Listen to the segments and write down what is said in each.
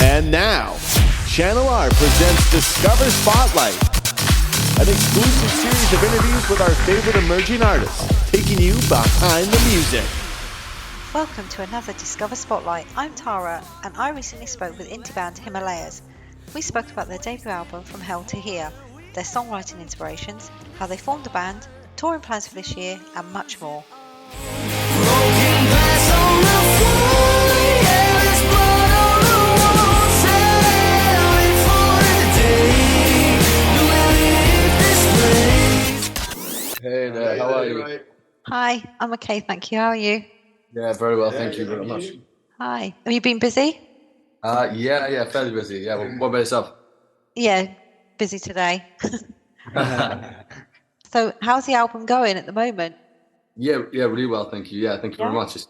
And now, Channel R presents Discover Spotlight, an exclusive series of interviews with our favorite emerging artists, taking you behind the music. Welcome to another Discover Spotlight. I'm Tara, and I recently spoke with indie band Himalayas. We spoke about their debut album, From Hell to Here, their songwriting inspirations, how they formed the band, touring plans for this year, and much more. Hey there, how are you? Hi, I'm okay, thank you. How are you? Yeah, very well, thank you very much. Hi. Have you been busy? Yeah, fairly busy. Yeah, what about yourself? Yeah, busy today. So, how's the album going at the moment? Yeah, really well, thank you. Yeah, thank you very much. It's,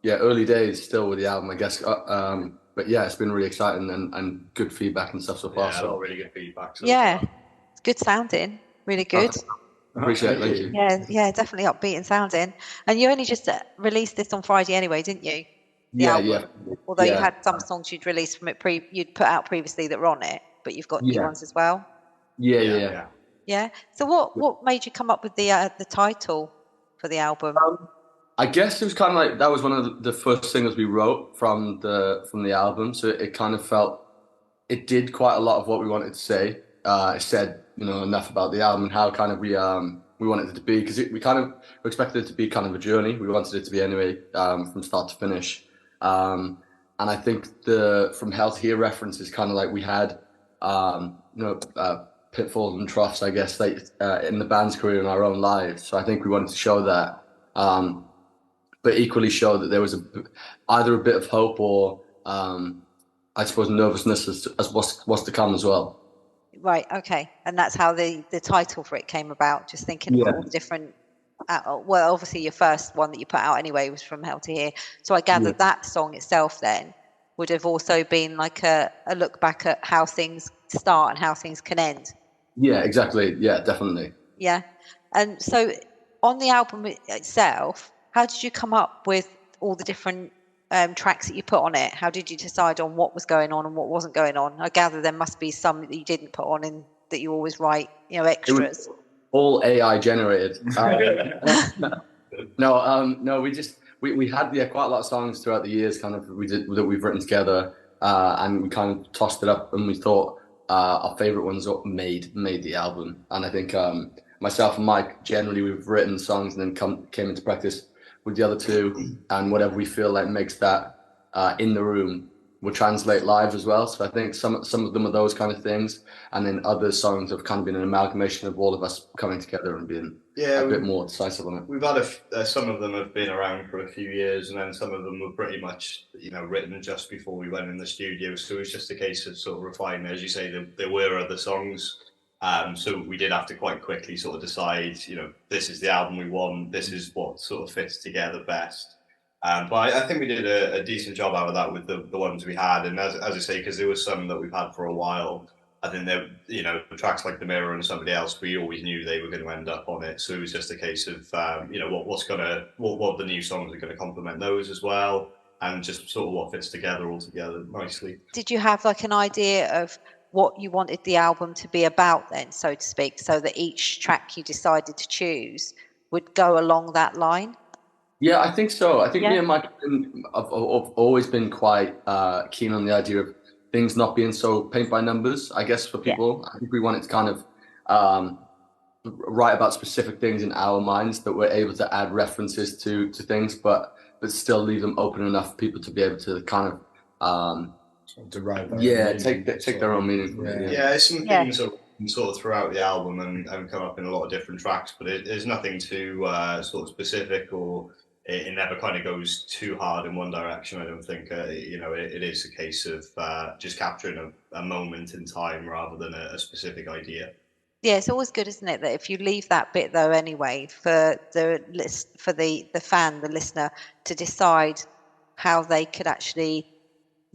early days still with the album, I guess. But yeah, it's been really exciting and good feedback and stuff so far. Yeah, so really good feedback. Yeah, it's good sounding, really good. Appreciate it, thank you. Yeah, definitely upbeat and sounding. And you only just released this on Friday anyway, didn't you? The Yeah, album. yeah. Although you Yeah. had some songs you'd released from it you'd put out previously that were on it, but you've got new Yeah. ones as well. Yeah. Yeah. So what made you come up with the title for the album? I guess it was kind of like that was one of the first singles we wrote from the album, so it kind of felt it did quite a lot of what we wanted to say. It said enough about the album and how kind of we wanted it to be, because we kind of expected it to be kind of a journey. We wanted it to be anyway, from start to finish. And I think the From Hell to Here reference is kind of like we had pitfalls and troughs, I guess, like in the band's career in our own lives. So I think we wanted to show that, but equally show that there was either a bit of hope or I suppose nervousness as what's to come as well. Right. Okay. And that's how the title for it came about. Just thinking about all the different. Well, obviously your first one that you put out anyway was From Hell to Here. So I gather that song itself then would have also been like a look back at how things start and how things can end. Yeah, exactly. Yeah, definitely. Yeah. And so on the album itself, how did you come up with all the different tracks that you put on it? How did you decide on what was going on and what wasn't going on? I gather there must be some that you didn't put on and that you always write, extras. All AI generated. No, we had quite a lot of songs throughout the years kind of that we've written together, and we kind of tossed it up and we thought our favorite ones made the album. And I think myself and Mike, generally we've written songs and then came into practice with the other two, and whatever we feel like makes that in the room will translate live as well. So I think some of them are those kind of things, and then other songs have kind of been an amalgamation of all of us coming together and being a bit more decisive on it. We've had some of them have been around for a few years, and then some of them were pretty much written just before we went in the studio. So it was just a case of sort of refining. As you say, there were other songs. So we did have to quite quickly sort of decide, this is the album we want, this is what sort of fits together best. But I think we did a decent job out of that with the ones we had. And as I say, because there was some that we've had for a while, I think tracks like The Mirror and Somebody Else, we always knew they were going to end up on it. So it was just a case of, what the new songs are going to complement those as well. And just sort of what fits together all together nicely. Did you have like an idea of what you wanted the album to be about then, so to speak, so that each track you decided to choose would go along that line? Yeah, I think so. I think me and Mike have always been quite keen on the idea of things not being so paint by numbers, I guess, for people. Yeah. I think we wanted to kind of write about specific things in our minds that we're able to add references to things, but still leave them open enough for people to be able to kind of derive take their own meaning from it. Yeah, it's some things sort of throughout the album and come up in a lot of different tracks, but there's nothing too sort of specific, or it never kind of goes too hard in one direction. I don't think it is a case of just capturing a moment in time rather than a specific idea. Yeah, it's always good, isn't it, that if you leave that bit though anyway for the fan, the listener, to decide how they could actually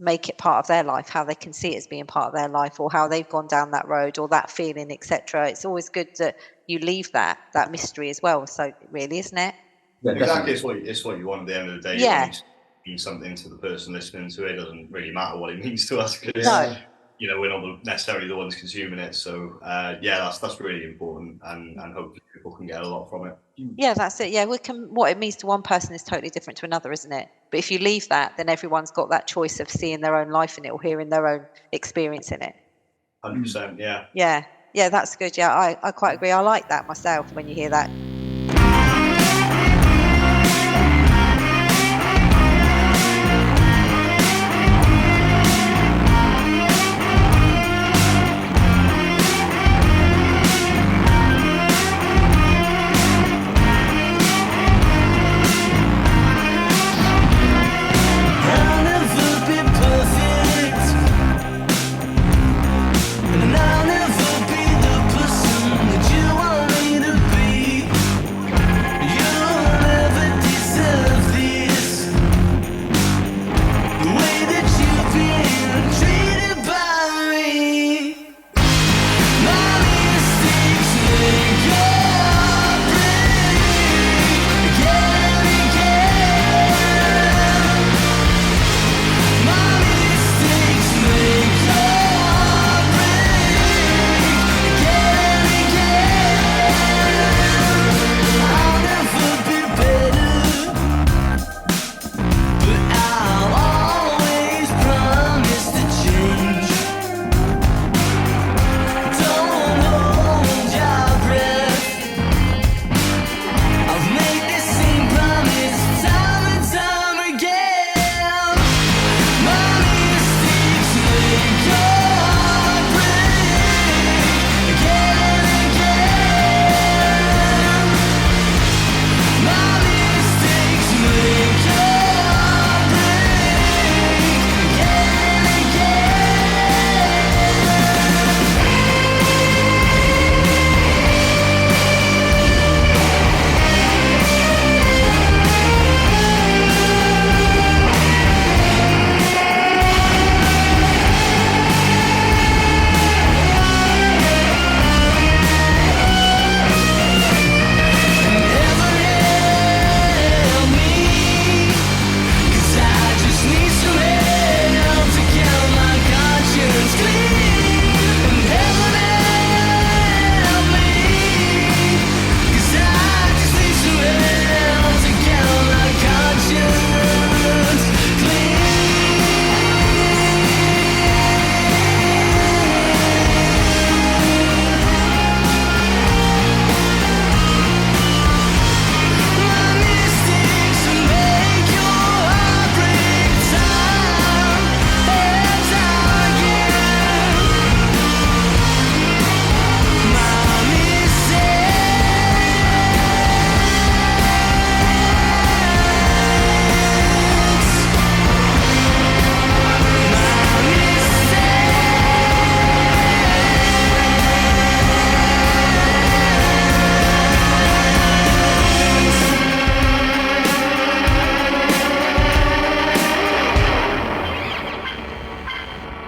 make it part of their life, how they can see it as being part of their life, or how they've gone down that road or that feeling, etc. It's always good that you leave that mystery as well. So really, isn't it? Yeah, exactly. It's what you want at the end of the day. Yeah. means something to the person listening to it. It doesn't really matter what it means to us because No. we're not necessarily the ones consuming it. So that's really important, and hopefully people can get a lot from it. Yeah, that's it. Yeah, what it means to one person is totally different to another, isn't it? But if you leave that, then everyone's got that choice of seeing their own life in it or hearing their own experience in it. 100%, yeah. Yeah, that's good. Yeah, I quite agree. I like that myself when you hear that.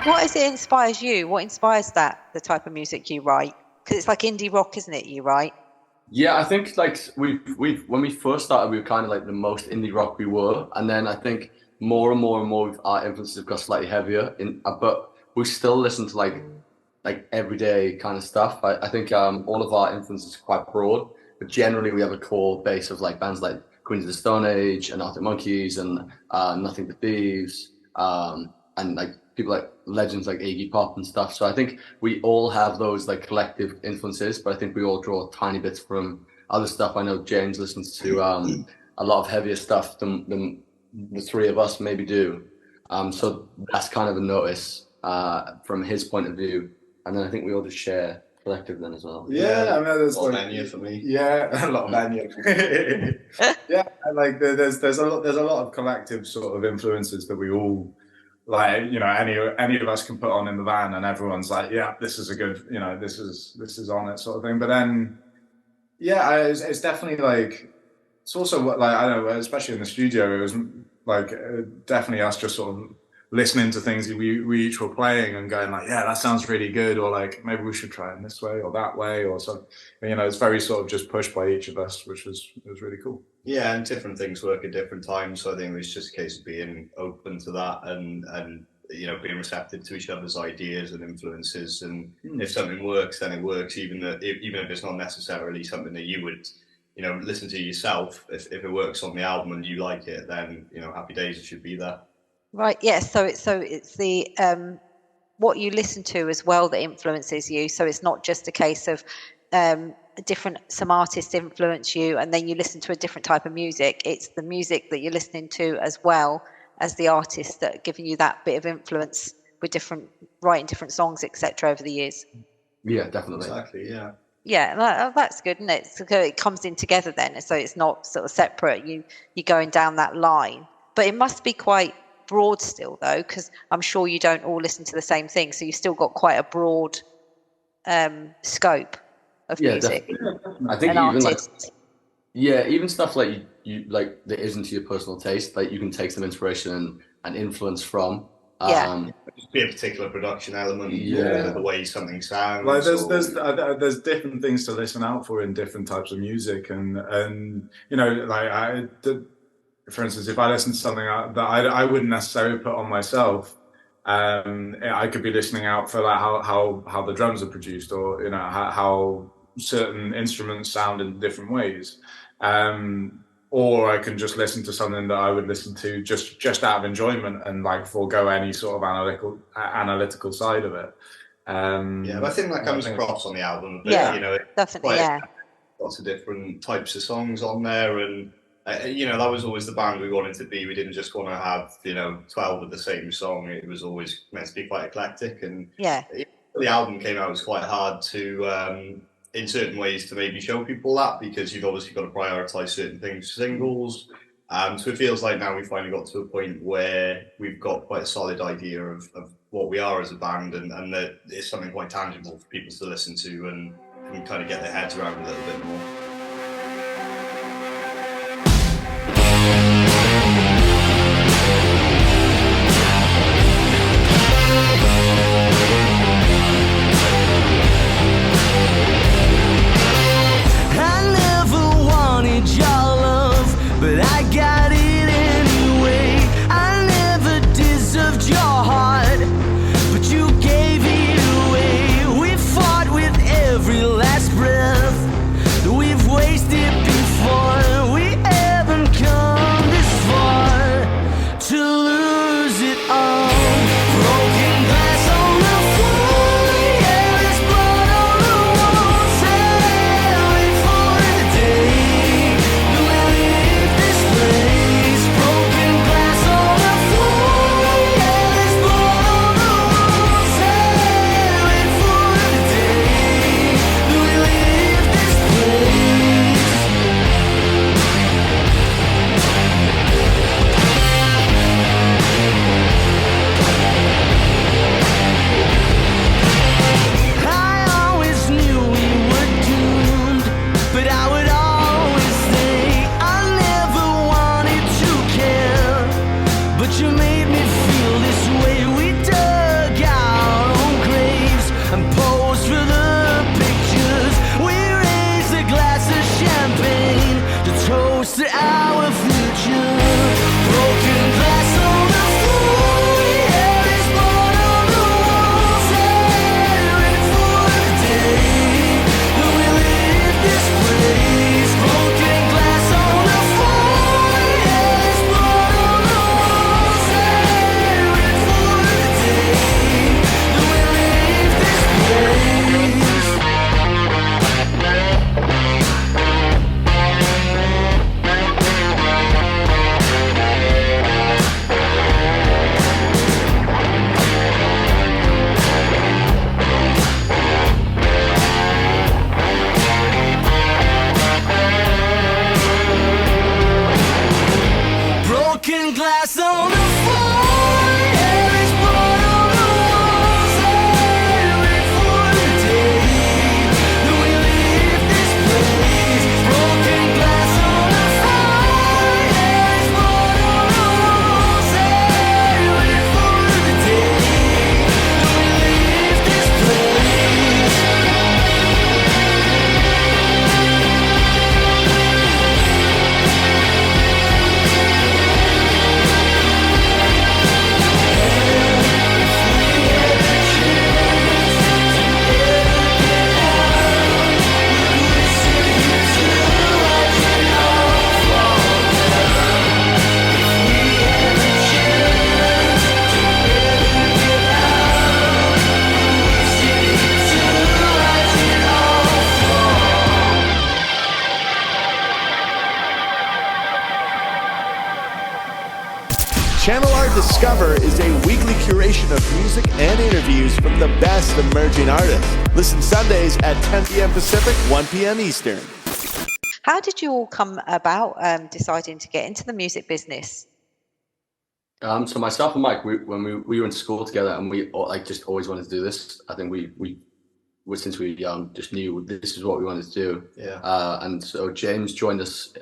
What is it inspires you? What inspires the type of music you write? Because it's like indie rock, isn't it? You write. Yeah, I think like we've when we first started, we were kind of like the most indie rock we were, and then I think more and more and more our influences have got slightly heavier. But we still listen to like everyday kind of stuff. I think all of our influences are quite broad, but generally we have a core base of like bands like Queens of the Stone Age and Arctic Monkeys and Nothing But Thieves, and like people like legends like Iggy Pop and stuff. So I think we all have those like collective influences, but I think we all draw tiny bits from other stuff. I know James listens to a lot of heavier stuff than the three of us maybe do. So that's kind of a notice from his point of view. And then I think we all just share collective then as well. Yeah, I mean, there's a lot of Enya for me. Yeah, a lot of Enya. Yeah, like there's a lot of collective sort of influences that we all like. You know, any of us can put on in the van, and everyone's like, yeah, this is a good, you know, this is on it sort of thing. But then, yeah, it's definitely like it's also what like I don't know, especially in the studio, it was like definitely us just sort of listening to things we each were playing and going like, yeah, that sounds really good, or like maybe we should try it this way or that way or something. You know, it's very sort of just pushed by each of us, which was really cool. Yeah, and different things work at different times. So I think it was just a case of being open to that and you know, being receptive to each other's ideas and influences. And if something works, then it works, even if it's not necessarily something that you would, you know, listen to yourself. If it works on the album and you like it, then, you know, happy days, it should be there. Right. Yes. So it's the what you listen to as well that influences you. So it's not just a case of some artists influence you and then you listen to a different type of music. It's the music that you're listening to as well as the artists that are giving you that bit of influence with writing different songs, etc. over the years. Yeah, definitely. Exactly. Yeah. Yeah, that's good, isn't it? So it comes in together then, so it's not sort of separate. You're going down that line, but it must be quite broad still, though, because I'm sure you don't all listen to the same thing, so you've still got quite a broad scope of music. Definitely. I think even stuff like you like that isn't to your personal taste, like you can take some inspiration and influence from. Just be a particular production element, the way something sounds. Like there's different things to listen out for in different types of music, and you know, like for instance, if I listen to something that I wouldn't necessarily put on myself, I could be listening out for like how the drums are produced, or you know how certain instruments sound in different ways. Or I can just listen to something that I would listen to just out of enjoyment and like forego any sort of analytical side of it. But I think that comes across on the album. But, yeah, you know, definitely. Lots of different types of songs on there, and you know, that was always the band we wanted to be. We didn't just want to have 12 of the same song. It was always meant to be quite eclectic, and the album came out, it was quite hard to. In certain ways to maybe show people that, because you've obviously got to prioritize certain things, singles. So it feels like now we finally got to a point where we've got quite a solid idea of what we are as a band, and that it's something quite tangible for people to listen to and kind of get their heads around a little bit more. But I got it anyway. I never deserved your heart, but you gave it away. We fought with every last breath that we've Discover is a weekly curation of music and interviews from the best emerging artists. Listen Sundays at 10 p.m. Pacific, 1 p.m. Eastern. How did you all come about deciding to get into the music business? So myself and Mike, when we were in school together, and we just always wanted to do this. I think we since we were young, just knew this is what we wanted to do. Yeah. And so James joined us.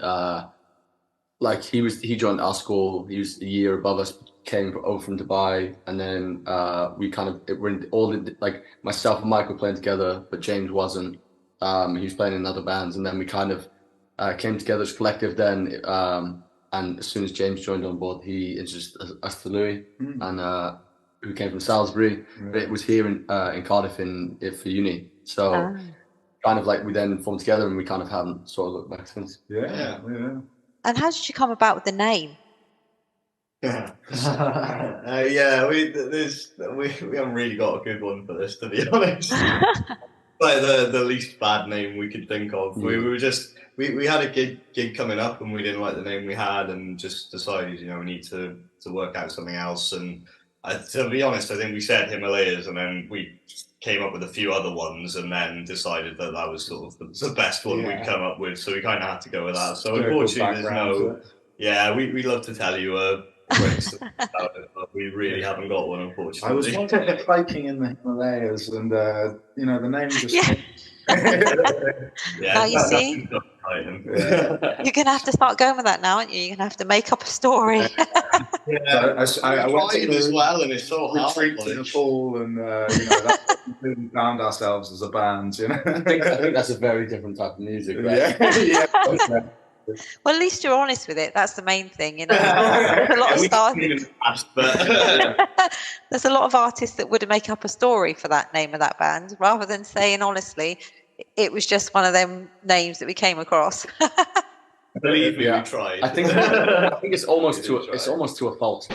He joined our school. He was a year above us. Came over from Dubai, and then myself and Mike were playing together, but James wasn't. He was playing in other bands, and then we kind of came together as a collective then. And as soon as James joined on board, he introduced us to Louis, and who came from Salisbury. But it was here in Cardiff for uni. So kind of like we then formed together, and we kind of haven't sort of looked back since. Yeah. And how did you come about with the name? We haven't really got a good one for this, to be honest. Like the least bad name we could think of. We had a gig coming up, and we didn't like the name we had, and just decided, we need to work out something else. And to be honest, I think we said Himalayas, and then we came up with a few other ones, and then decided that was sort of the best one we'd come up with. So we kind of had to go with that. So unfortunately, there's no. Yeah, we'd love to tell you a great story about it, but we really haven't got one, unfortunately. I was once hiking in the Himalayas, and the name just. Now you see, you're gonna have to start going with that now, aren't you? You're gonna have to make up a story. I went to as well, and it's so hard. Retreat to Nepal, and that's we found ourselves as a band. I think that's a very different type of music, right? Yeah. Well, at least you're honest with it. That's the main thing, There's a lot of there's a lot of artists that would make up a story for that name of that band, rather than saying honestly, it was just one of them names that we came across. Believe me, we tried. I think it's almost to a fault.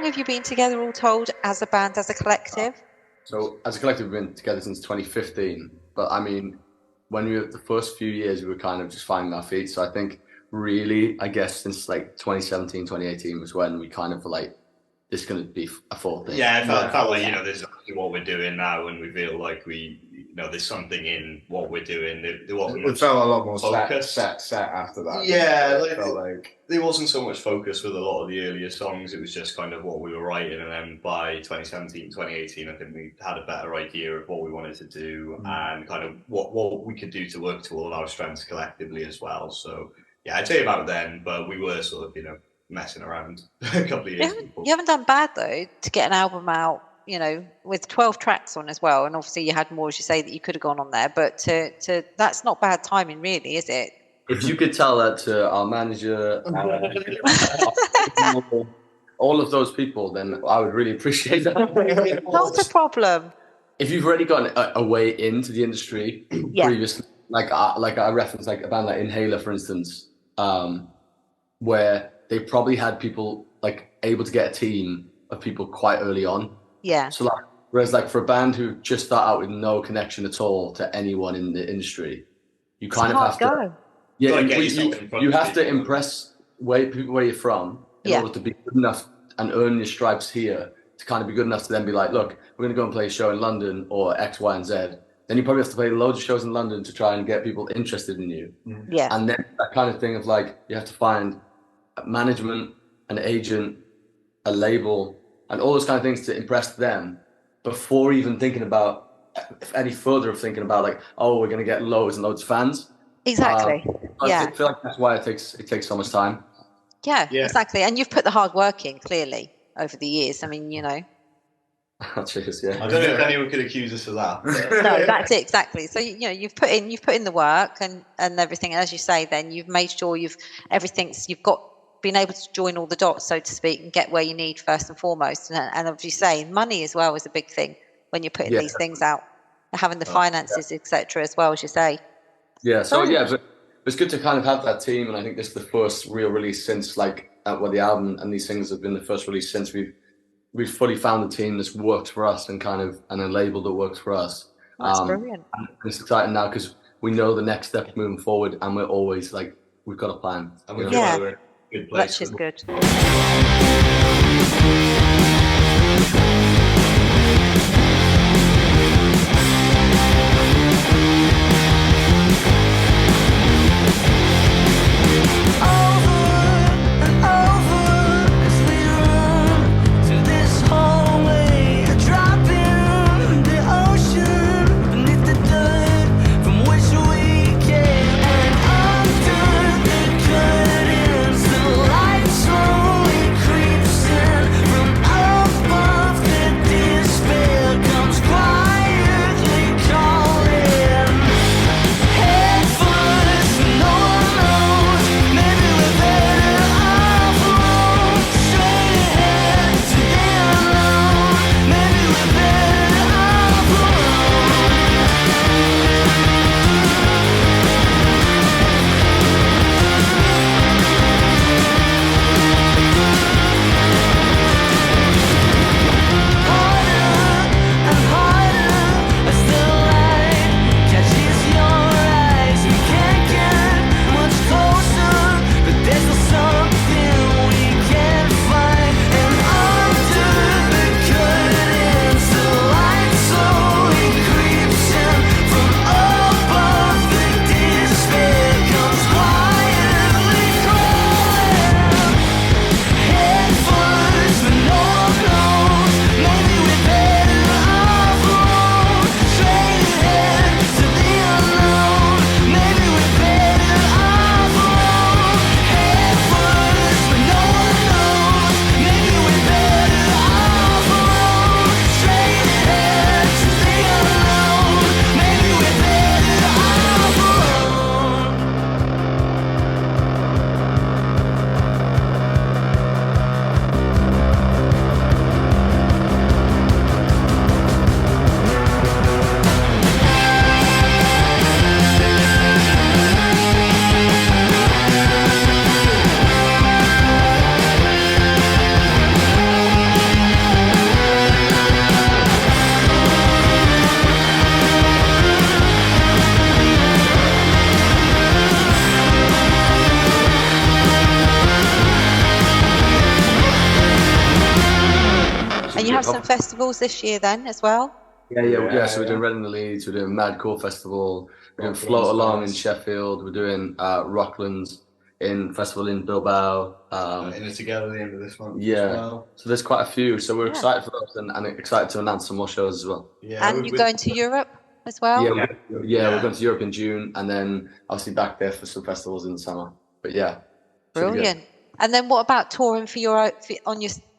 long have you been together all told as a band, as a collective? So as a collective, we've been together since 2015. But I mean, when we were the first few years, we were kind of just finding our feet. So I think really, I guess since like 2017, 2018 was when we kind of were like, this is going to be a full thing. Yeah, it felt like, this is actually what we're doing now, and we feel like there's something in what we're doing. There wasn't It felt a lot more focus. set after that. Yeah, it felt like there wasn't so much focus with a lot of the earlier songs. It was just kind of what we were writing, and then by 2017, 2018, I think we had a better idea of what we wanted to do and kind of what we could do to work to all our strengths collectively as well. So yeah, I'd say about then, but we were sort of messing around a couple of years before. You haven't done bad though to get an album out, with 12 tracks on as well, and obviously you had more, as you say, that you could have gone on there, but to that's not bad timing really, is it? If you could tell that to our manager, all of those people, then I would really appreciate that. Not a problem. If you've already gotten a way into the industry previously, like I referenced, like a band like Inhaler, for instance, where they probably had people like able to get a team of people quite early on. Yeah. So like, whereas like for a band who just start out with no connection at all to anyone in the industry, you kind of have to. Yeah, you have to impress where you're from in order to be good enough and earn your stripes here to kind of be good enough to then be like, look, we're going to go and play a show in London or X, Y, and Z. Then you probably have to play loads of shows in London to try and get people interested in you. Yeah. And then that kind of thing of like, you have to find management, an agent, a label, and all those kind of things to impress them before even thinking about any further of thinking about like, oh, we're going to get loads and loads of fans. Exactly. I feel like that's why it takes so much time. Yeah, exactly. And you've put the hard work in clearly over the years. I mean, Cheers, yeah. I don't know if anyone could accuse us of that. No, that's it exactly. So you've put in the work and everything. And as you say, then you've made sure you've been able to join all the dots, so to speak, and get where you need first and foremost. And as you say, money as well is a big thing when you're putting these things out, having the finances, etc. as well, as you say. Yeah. So but it's good to kind of have that team, and I think this is the first real release since like the album and these things have been the first release since we've fully found a team that's worked for us and a label that works for us. That's brilliant. And it's exciting now because we know the next steps moving forward, and we're always like, we've got a plan. And we feel like we're in a good place. Which is good. Creeps festivals this year then as well? Yeah. So we're doing Reading in the Leeds, we're doing Mad Cool Festival, we're doing Float Along in Sheffield, we're doing Rocklands in Festival in Bilbao. In it together at the end of this month. Yeah. As well. So there's quite a few. So we're excited for those and excited to announce some more shows as well. Yeah. And you're going to Europe as well? Yeah, we're going to Europe in June and then obviously back there for some festivals in the summer. But yeah. Brilliant. And then what about touring for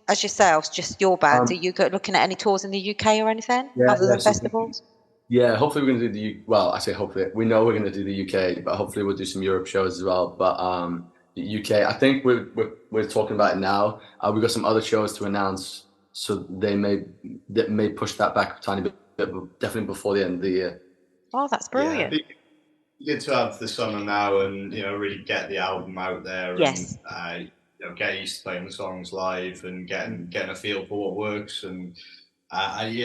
as yourselves, just your band? Are you looking at any tours in the UK or anything other than festivals? Yeah, hopefully we're going to do I say hopefully. We know we're going to do the UK, but hopefully we'll do some Europe shows as well. But the UK, I think we're talking about it now. We've got some other shows to announce, so they may push that back a tiny bit, but definitely before the end of the year. Oh, that's brilliant. Yeah, good to have the summer now and really get the album out there. Yes. And, get used to playing the songs live and getting a feel for what works and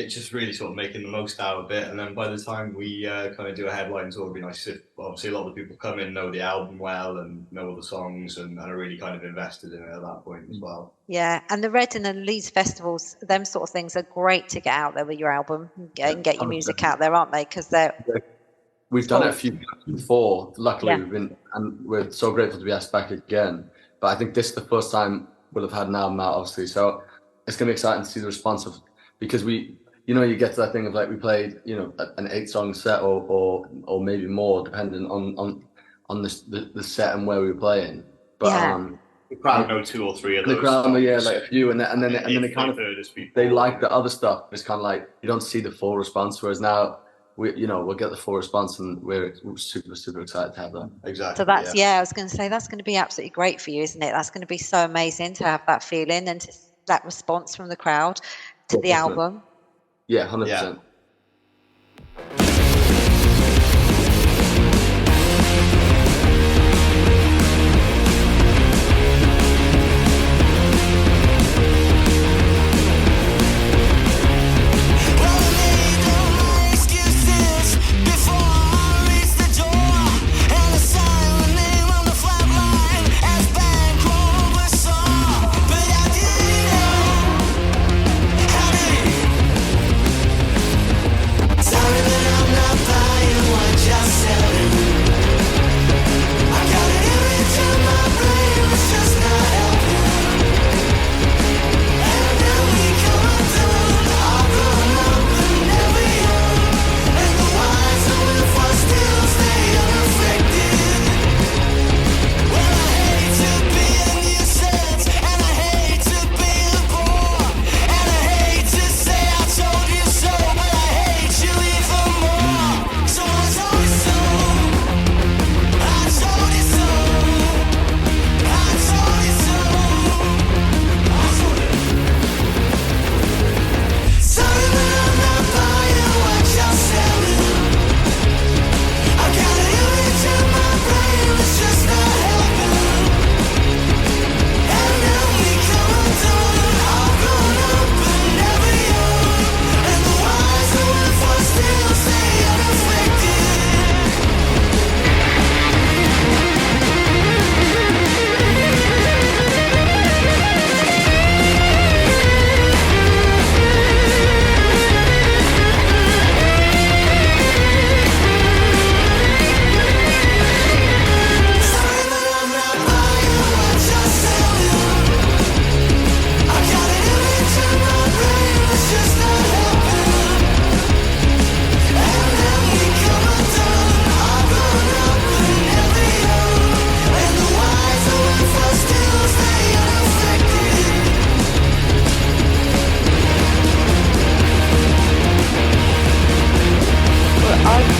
just really sort of making the most out of it. And then by the time we kind of do a headline tour, it'd be nice if obviously a lot of the people come in, know the album well and know all the songs and are really kind of invested in it at that point as well. Yeah, and the Reading and Leeds festivals, them sort of things are great to get out there with your album and get your music out there, aren't they? Because we've done it a few times before. Luckily, and we're so grateful to be asked back again. But I think this is the first time we'll have had an album out, obviously. So it's going to be exciting to see the response because you get to that thing of like we played, an 8-song set or maybe more, depending on the set and where we were playing. But the crowd know 2 or 3 of those. The crowd, songs. like a few, and then they kind of they like the other stuff. It's kind of like you don't see the full response, whereas now we'll get the full response, and we're super, super excited to have that. Exactly. So that's I was going to say that's going to be absolutely great for you, isn't it? That's going to be so amazing to have that feeling and that response from the crowd to the album. Yeah, 100%.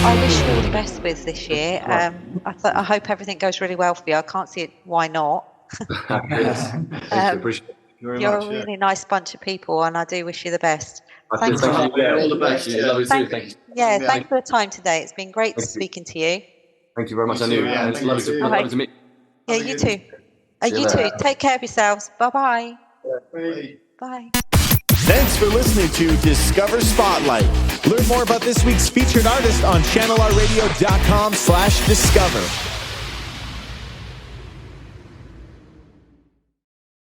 I wish you all the best with this year. I hope everything goes really well for you. I can't see it. Why not? Yes. Appreciate it. You're a really nice bunch of people, and I do wish you the best. Thank you. All the best. Thank you. Yeah, thanks for the time today. It's been great speaking to you. Thank you very much. I knew. It's lovely to meet you. Yeah, you too. You too. Take care of yourselves. Bye-bye. Bye. Thanks for listening to Discover Spotlight. Learn more about this week's featured artist on channelrradio.com/discover.